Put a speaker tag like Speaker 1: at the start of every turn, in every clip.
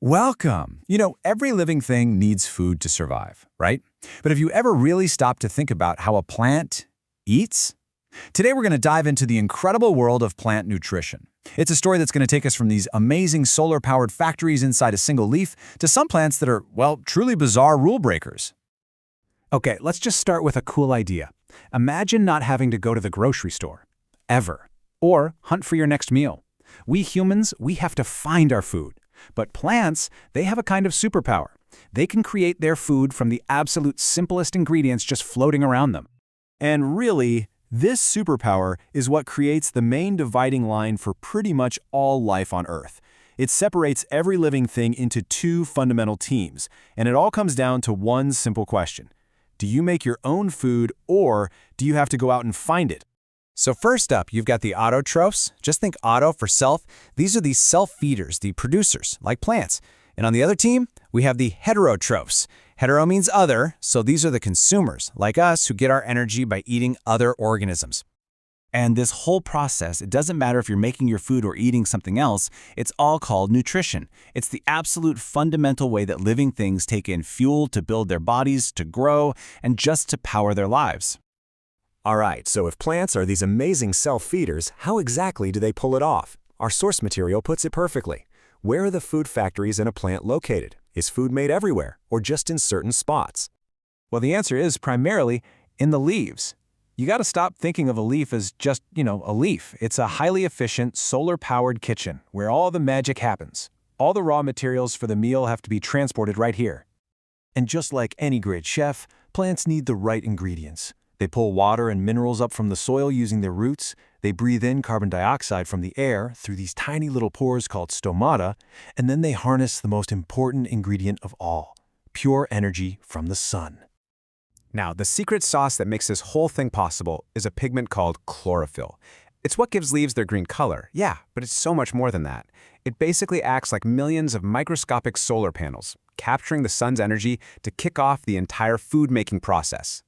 Speaker 1: Welcome. Every living thing needs food to survive, right? But have you ever really stopped to think about how a plant eats? Today we're going to dive into the incredible world of plant nutrition. It's a story that's going to take us from these amazing solar-powered factories inside a single leaf to some plants that are, well, truly bizarre rule breakers.
Speaker 2: Okay, let's just start with a cool idea. Imagine not having to go to the grocery store, ever, or hunt for your next meal. We humans, we have to find our food. But plants, they have a kind of superpower. They can create their food from the absolute simplest ingredients just floating around them.
Speaker 3: And really, this superpower is what creates the main dividing line for pretty much all life on Earth. It separates every living thing into two fundamental teams, and it all comes down to one simple question. Do you make your own food, or do you have to go out and find it?
Speaker 1: So first up, you've got the autotrophs. Just think auto for self. These are the self-feeders, the producers, like plants. And on the other team, we have the heterotrophs. Hetero means other, so these are the consumers, like us, who get our energy by eating other organisms. And this whole process, it doesn't matter if you're making your food or eating something else, it's all called nutrition. It's the absolute fundamental way that living things take in fuel to build their bodies, to grow, and just to power their lives.
Speaker 4: All right, so if plants are these amazing self-feeders, how exactly do they pull it off? Our source material puts it perfectly. Where are the food factories in a plant located? Is food made everywhere, or just in certain spots?
Speaker 3: Well, the answer is primarily in the leaves. You got to stop thinking of a leaf as just, a leaf. It's a highly efficient, solar-powered kitchen where all the magic happens. All the raw materials for the meal have to be transported right here. And just like any great chef, plants need the right ingredients. They pull water and minerals up from the soil using their roots. They breathe in carbon dioxide from the air through these tiny little pores called stomata, and then they harness the most important ingredient of all, pure energy from the sun.
Speaker 2: Now, the secret sauce that makes this whole thing possible is a pigment called chlorophyll. It's what gives leaves their green color, yeah, but it's so much more than that. It basically acts like millions of microscopic solar panels, capturing the sun's energy to kick off the entire food-making process.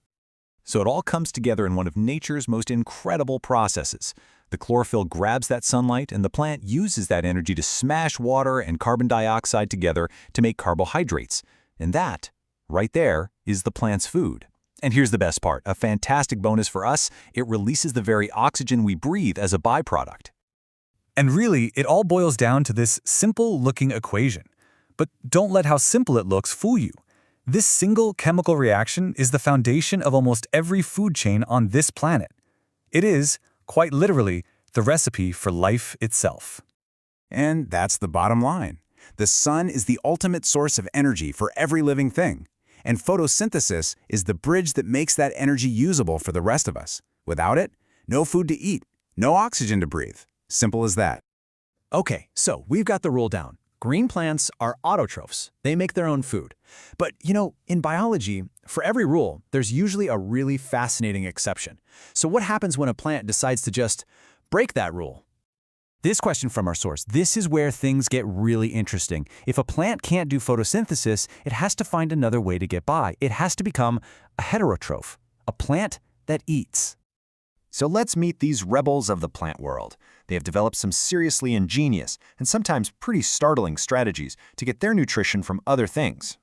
Speaker 5: So it all comes together in one of nature's most incredible processes. The chlorophyll grabs that sunlight, and the plant uses that energy to smash water and carbon dioxide together to make carbohydrates. And that, right there, is the plant's food. And here's the best part, a fantastic bonus for us, it releases the very oxygen we breathe as a byproduct.
Speaker 1: And really, it all boils down to this simple-looking equation. But don't let how simple it looks fool you. This single chemical reaction is the foundation of almost every food chain on this planet. It is, quite literally, the recipe for life itself.
Speaker 6: And that's the bottom line. The sun is the ultimate source of energy for every living thing. And photosynthesis is the bridge that makes that energy usable for the rest of us. Without it, no food to eat, no oxygen to breathe. Simple as that.
Speaker 3: Okay, so we've got the rule down. Green plants are autotrophs. They make their own food. But, in biology, for every rule, there's usually a really fascinating exception. So what happens when a plant decides to just break that rule? This question from our source, this is where things get really interesting. If a plant can't do photosynthesis, it has to find another way to get by. It has to become a heterotroph, a plant that eats.
Speaker 7: So let's meet these rebels of the plant world. They have developed some seriously ingenious and sometimes pretty startling strategies to get their nutrition from other things.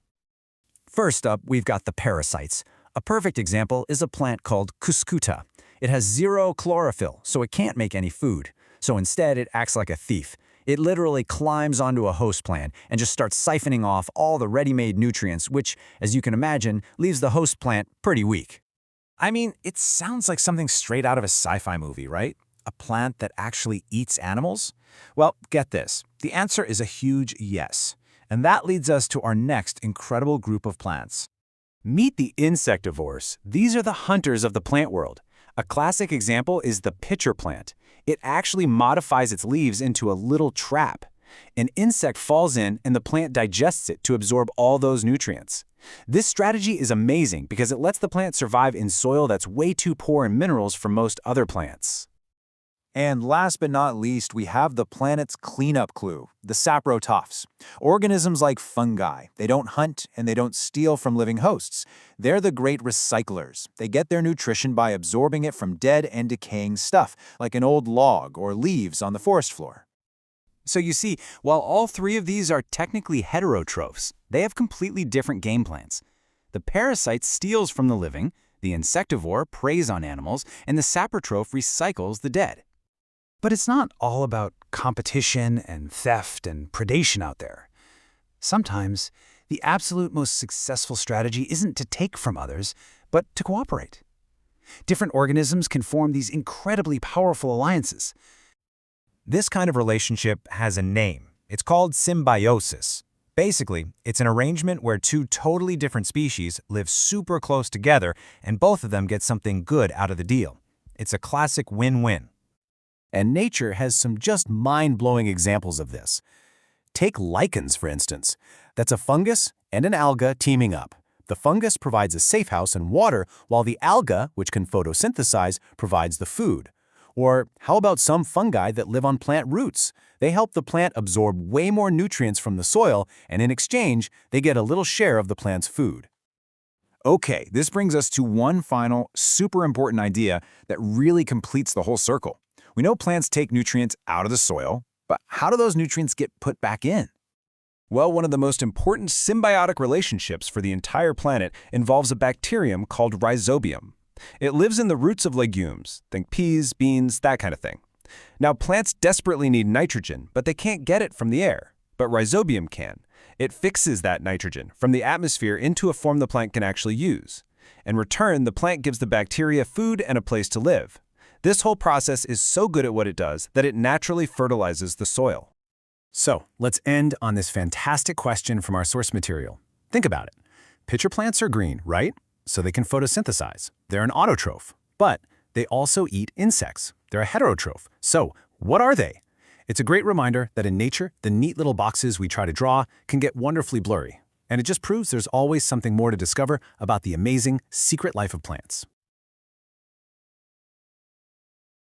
Speaker 3: First up, we've got the parasites. A perfect example is a plant called Cuscuta. It has zero chlorophyll, so it can't make any food. So instead, it acts like a thief. It literally climbs onto a host plant and just starts siphoning off all the ready-made nutrients, which, as you can imagine, leaves the host plant pretty weak. I mean, it sounds like something straight out of a sci-fi movie, right? A plant that actually eats animals? Well, get this. The answer is a huge yes. And that leads us to our next incredible group of plants. Meet the insectivores. These are the hunters of the plant world. A classic example is the pitcher plant. It actually modifies its leaves into a little trap. An insect falls in and the plant digests it to absorb all those nutrients. This strategy is amazing because it lets the plant survive in soil that's way too poor in minerals for most other plants. And last but not least, we have the planet's cleanup crew, the saprotophs. Organisms like fungi. They don't hunt and they don't steal from living hosts. They're the great recyclers. They get their nutrition by absorbing it from dead and decaying stuff, like an old log or leaves on the forest floor.
Speaker 2: So you see, while all three of these are technically heterotrophs, they have completely different game plans. The parasite steals from the living, the insectivore preys on animals, and the saprotroph recycles the dead. But it's not all about competition and theft and predation out there. Sometimes, the absolute most successful strategy isn't to take from others, but to cooperate. Different organisms can form these incredibly powerful alliances.
Speaker 3: This kind of relationship has a name. It's called symbiosis. Basically, it's an arrangement where two totally different species live super close together and both of them get something good out of the deal. It's a classic win-win.
Speaker 4: And nature has some just mind-blowing examples of this. Take lichens, for instance. That's a fungus and an alga teaming up. The fungus provides a safe house and water, while the alga, which can photosynthesize, provides the food. Or how about some fungi that live on plant roots? They help the plant absorb way more nutrients from the soil, and in exchange, they get a little share of the plant's food.
Speaker 5: Okay, this brings us to one final, super important idea that really completes the whole circle. We know plants take nutrients out of the soil, but how do those nutrients get put back in? Well, one of the most important symbiotic relationships for the entire planet involves a bacterium called rhizobium. It lives in the roots of legumes, think peas, beans, that kind of thing. Now, plants desperately need nitrogen, but they can't get it from the air. But rhizobium can. It fixes that nitrogen from the atmosphere into a form the plant can actually use. In return, the plant gives the bacteria food and a place to live. This whole process is so good at what it does that it naturally fertilizes the soil.
Speaker 2: So, let's end on this fantastic question from our source material. Think about it. Pitcher plants are green, right? So they can photosynthesize. They're an autotroph. But they also eat insects. They're a heterotroph. So, what are they? It's a great reminder that in nature, the neat little boxes we try to draw can get wonderfully blurry. And it just proves there's always something more to discover about the amazing secret life of plants.